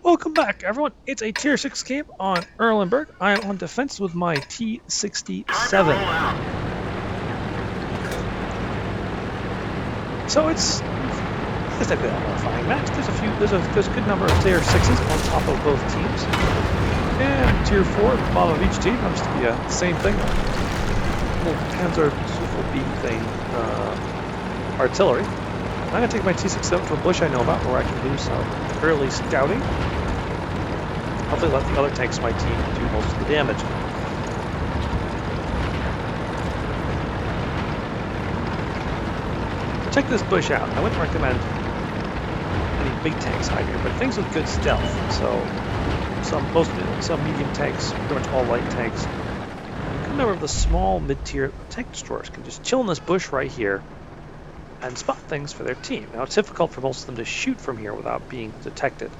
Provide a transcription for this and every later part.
Welcome back, everyone. It's a Tier 6 game on Erlenberg. I am on defense with my T67. So it's a bit of a fine match. There's a good number of Tier 6s on top of both teams. And Tier 4 at the bottom of each team happens to be the same thing. Little Panzer B thing, artillery. I'm going to take my T67 to a bush I know about where I can do some early scouting. Hopefully let the other tanks of my team do most of the damage. Check this bush out. I wouldn't recommend any big tanks hide here, but things with good stealth. So some medium tanks, pretty much all light tanks. A good number of the small mid-tier tank destroyers can just chill in this bush right here and spot things for their team. Now it's difficult for most of them to shoot from here without being detected.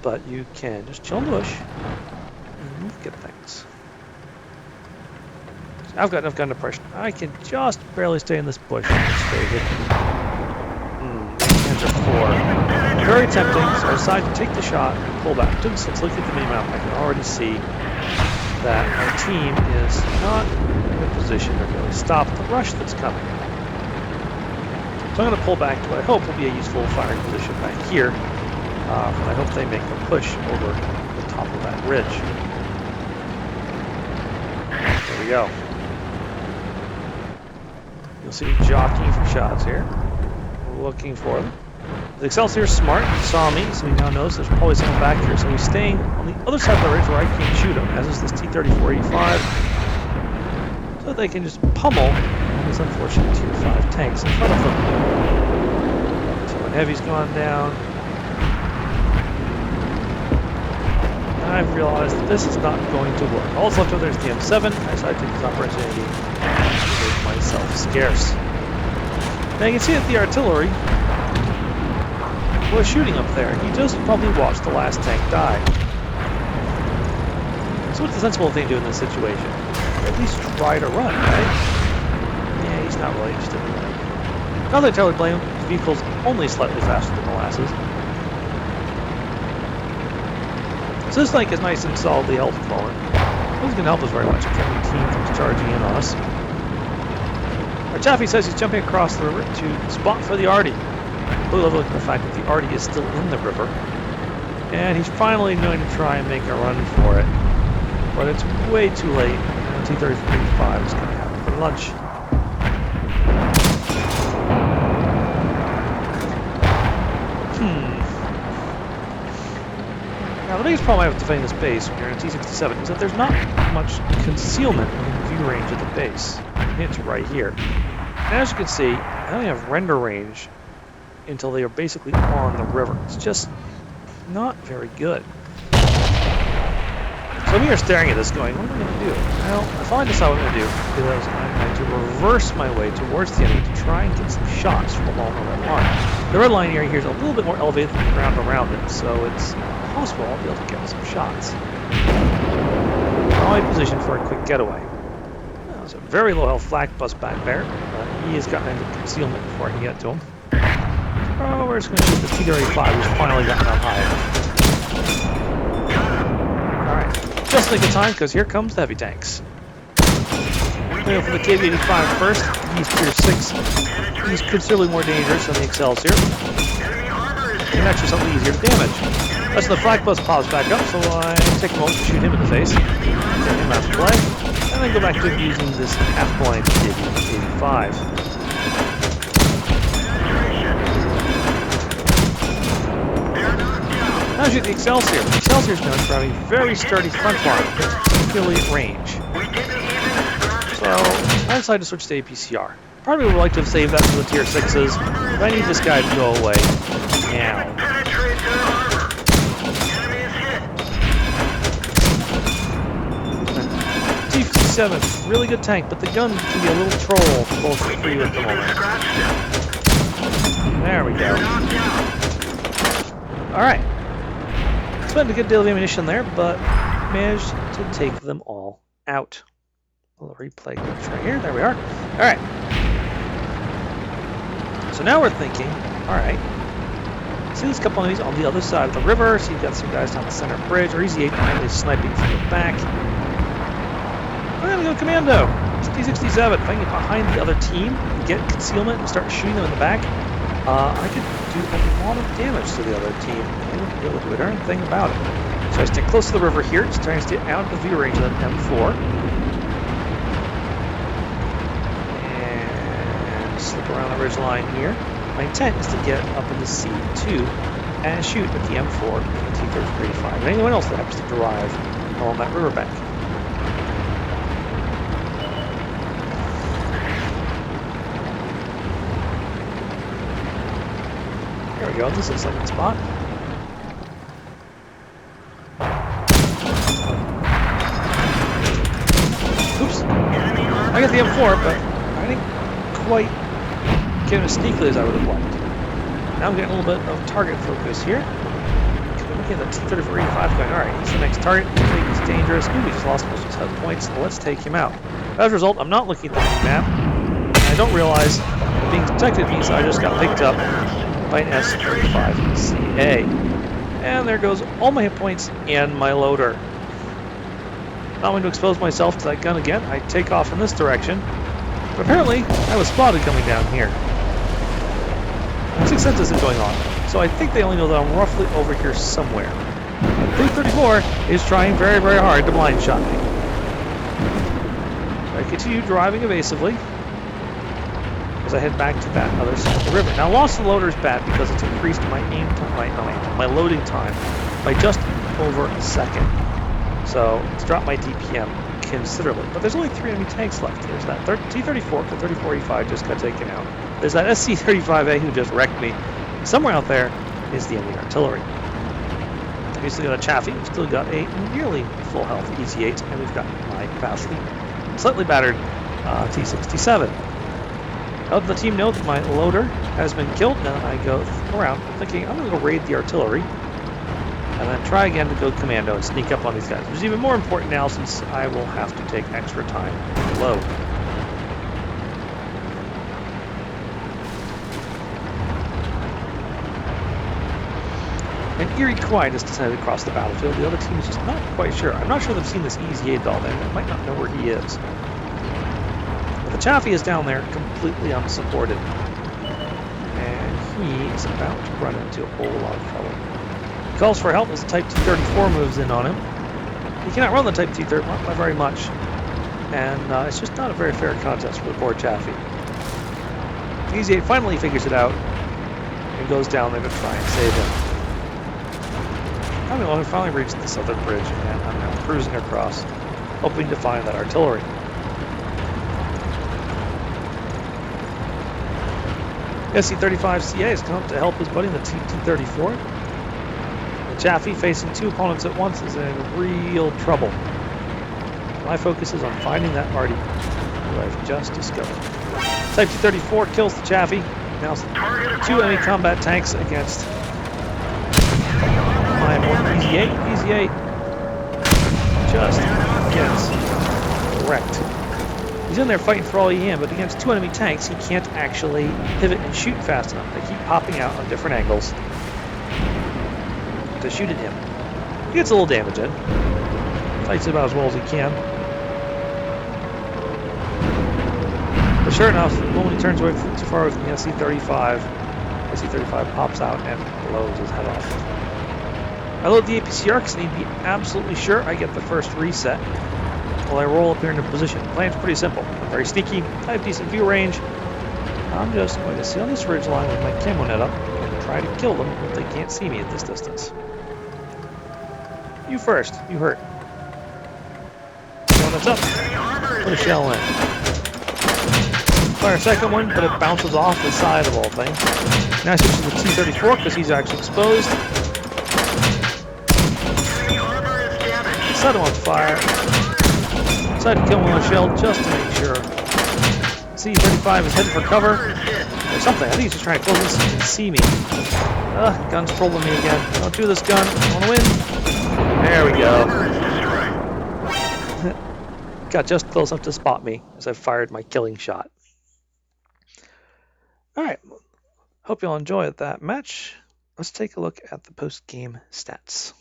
But you can just chill in the bush and get things. I've got enough gun depression. I can just barely stay in this bush and stay hidden. Hands are 4. Very tempting, so I decided to take the shot and pull back. Since looking at the minimap, I can already see that our team is not in a position to really stop the rush that's coming. So I'm going to pull back to what I hope will be a useful firing position back here. And I hope they make a push over the top of that ridge. There we go. You'll see me jockeying for shots here. We're looking for them. The Excelsior's smart. He saw me, so he now knows there's probably someone back here. So he's staying on the other side of the ridge where I can't shoot him, as is this T-34-85. So that they can just pummel these unfortunate Tier 5 tanks in front of them. So my heavy's gone down. I've realized that this is not going to work. All that's left over there is the M7. I decided to take this opportunity to make myself scarce. Now you can see that the artillery was shooting up there. He just probably watched the last tank die. So what's the sensible thing to do in this situation? At least try to run, right? Yeah, he's not really interested in running. Not that I entirely blame him. His vehicle's only slightly faster than molasses. So this tank is nice and solidly held at the moment. This is going to help us very much if any team comes charging in on us. Our Chaffee says he's jumping across the river to spot for the Artie. Really love looking at the fact that the Artie is still in the river. And he's finally going to try and make a run for it. But it's way too late. T-35 is going to have for lunch. Now the biggest problem I have with defending this base when you're in a T67 is that there's not much concealment within view range of the base. It's right here. And as you can see, I only have render range until they are basically on the river. It's just not very good. So I'm here staring at this going, what am I going to do? Well, I finally decided what I'm going to do because I'm going to reverse my way towards the enemy to try and get some shots from along the red line. The red line area here is a little bit more elevated than the ground around it, so it's possible I'll be able to get some shots. Probably positioned for a quick getaway. There's a very low health flak bus back there. He has gotten into concealment before I can get to him. Oh, we're just going to shoot this T-35 who's finally gotten up high. Alright, just in good time because here comes the heavy tanks. We're going for the KV-85 first. He's Tier 6. He's considerably more dangerous than the Excelsior. And actually something easier to damage. That's the flak bus pops back up, so I take a moment to shoot him in the face. Get him out of play. And then go back to using this half-blind KV-85. Now shoot the Excelsior. The Excelsior is known for having very sturdy front line, particularly at range. So I decided to switch to APCR. Part of me would like to have saved that for the Tier 6s, but I need this guy to go away now. T67, really good tank, but the gun can be a little troll both for you at the moment. There we go. Alright. Spent a good deal of ammunition there, but managed to take them all out. A little replay right here. There we are. Alright. So now we're thinking, alright, See this couple enemies on the other side of the river. So you've got some guys down the center bridge, or Easy 8 behind is sniping from the back. I'm gonna go commando. It's T67. If I can get behind the other team, get concealment, and start shooting them in the back, I could do a lot of damage to the other team. They wouldn't be able to do a darn thing about it. So I stick close to the river here, just trying to stay out of the view range of that M4. And slip around the ridge line here. My intent is to get up into C2 and shoot at the M4 and the T-35 and anyone else that happens to drive along that riverbank. There we go, this looks like a spot. Oops. I got the M4, but I didn't quite get as sneakily as I would have liked. Now I'm getting a little bit of target focus here. Looking at the T-34-85 going, alright, he's the next target. He's dangerous. Ooh, we just lost most of his health points. So let's take him out. As a result, I'm not looking at the map. I don't realize being detected means I just got picked up by an S-35CA. And there goes all my hit points and my loader. Not going to expose myself to that gun again. I take off in this direction. But apparently, I was spotted coming down here. 6 cents isn't going on, so I think they only know that I'm roughly over here somewhere. T-34 is trying very, very hard to blind shot me. I continue driving evasively as I head back to that other side of the river. Now, loss of the loader is bad because it's increased my aim time, my loading time by just over a second. So it's dropped my DPM considerably. But there's only 3 enemy tanks left. There's that T-34, the 34-85 just got taken out. There's that SC-35A who just wrecked me. And somewhere out there is the enemy artillery. We've still got a Chaffee. We've still got a nearly full health Easy 8, and we've got my vastly, slightly battered T67. Let the team know that my loader has been killed, and I go around thinking I'm going to go raid the artillery. And then try again to go commando and sneak up on these guys, which is even more important now since I will have to take extra time to load. An eerie quiet has descended across the battlefield. The other team is just not quite sure. I'm not sure they've seen this Easy 8 doll there. They might not know where he is. But the Chaffee is down there completely unsupported. And he is about to run into a whole lot of trouble. He calls for help as the Type T-34 moves in on him. He cannot run the Type T-34 by very much, and it's just not a very fair contest for the poor Chaffee. Easy 8 finally figures it out and goes down there to try and save him. I finally reached the southern bridge, and I'm now cruising across, hoping to find that artillery. SC-35CA has come up to help his buddy in the T-34. Chaffee, facing 2 opponents at once, is in real trouble. My focus is on finding that party who I've just discovered. Type T-34 kills the Chaffee. Now 2 enemy combat tanks against my important Easy 8. Easy 8 just gets wrecked. He's in there fighting for all he can, but against 2 enemy tanks, he can't actually pivot and shoot fast enough. They keep popping out on different angles to shoot at him. He gets a little damage in. Fights about as well as he can. But sure enough, the moment he turns away too far from the SC-35, SC-35 pops out and blows his head off. I load the APCR because I need to be absolutely sure I get the first reset while I roll up here into position. The plan's pretty simple. I'm very sneaky, I have decent view range. I'm just going to sit on this ridge line with my camo net up and try to kill them if they can't see me at this distance. You first. You hurt. One that's up. Put a shell in. Fire a second one, but it bounces off the side of all things. Now I switch to the T-34 because he's actually exposed. Set him on fire. Decided to kill him with a shell just to make sure. C-35 is heading for cover. Or something. I think he's just trying to close this so he can see me. Gun's trolling me again. Don't do this, gun. I want to win. There we go. Got just close enough to spot me as I fired my killing shot. Alright. Hope you'll enjoy that match. let's take a look at the post-game stats.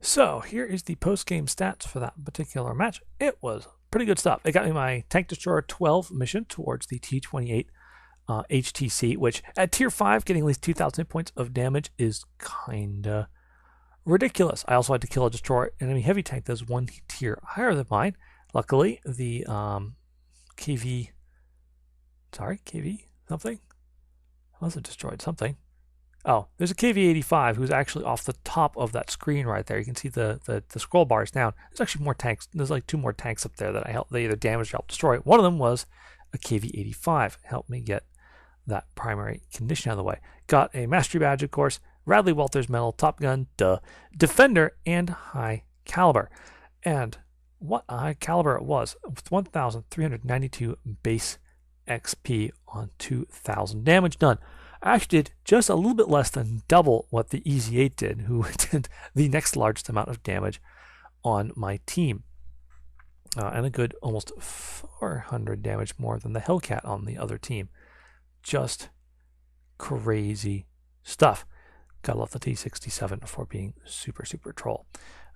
So here is the post-game stats for that particular match. It was pretty good stuff. It got me my Tank Destroyer 12 mission towards the T28 HTC, which at tier 5, getting at least 2,000 points of damage is kinda ridiculous. I also had to kill a destroyer enemy heavy tank that's one tier higher than mine. Luckily, the KV something? I must have destroyed something. Oh, there's a KV-85 who's actually off the top of that screen right there. You can see the scroll bars down. There's actually more tanks. There's like 2 more tanks up there that they either damaged or helped destroy. One of them was a KV-85. Helped me get that primary condition out of the way. Got a mastery badge, of course. Radley Walter's medal, Top Gun, Defender, and High Caliber. And what a high caliber it was, with 1,392 base XP on 2,000 damage done. I actually did just a little bit less than double what the Easy 8 did, who did the next largest amount of damage on my team. And a good almost 400 damage more than the Hellcat on the other team. Just crazy stuff. Gotta love the T67 for being super, super troll.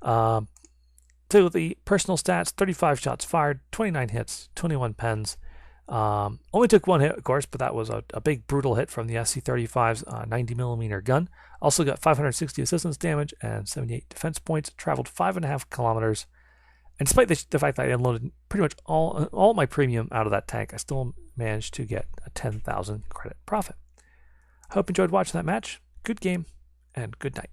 So the personal stats, 35 shots fired, 29 hits, 21 pens. Only took 1 hit, of course, but that was a big brutal hit from the SC-35's 90mm gun. Also got 560 assistance damage and 78 defense points. Traveled 5.5 kilometers. And despite the fact that I unloaded pretty much all my premium out of that tank, I still managed to get a 10,000 credit profit. I hope you enjoyed watching that match. Good game, and good night.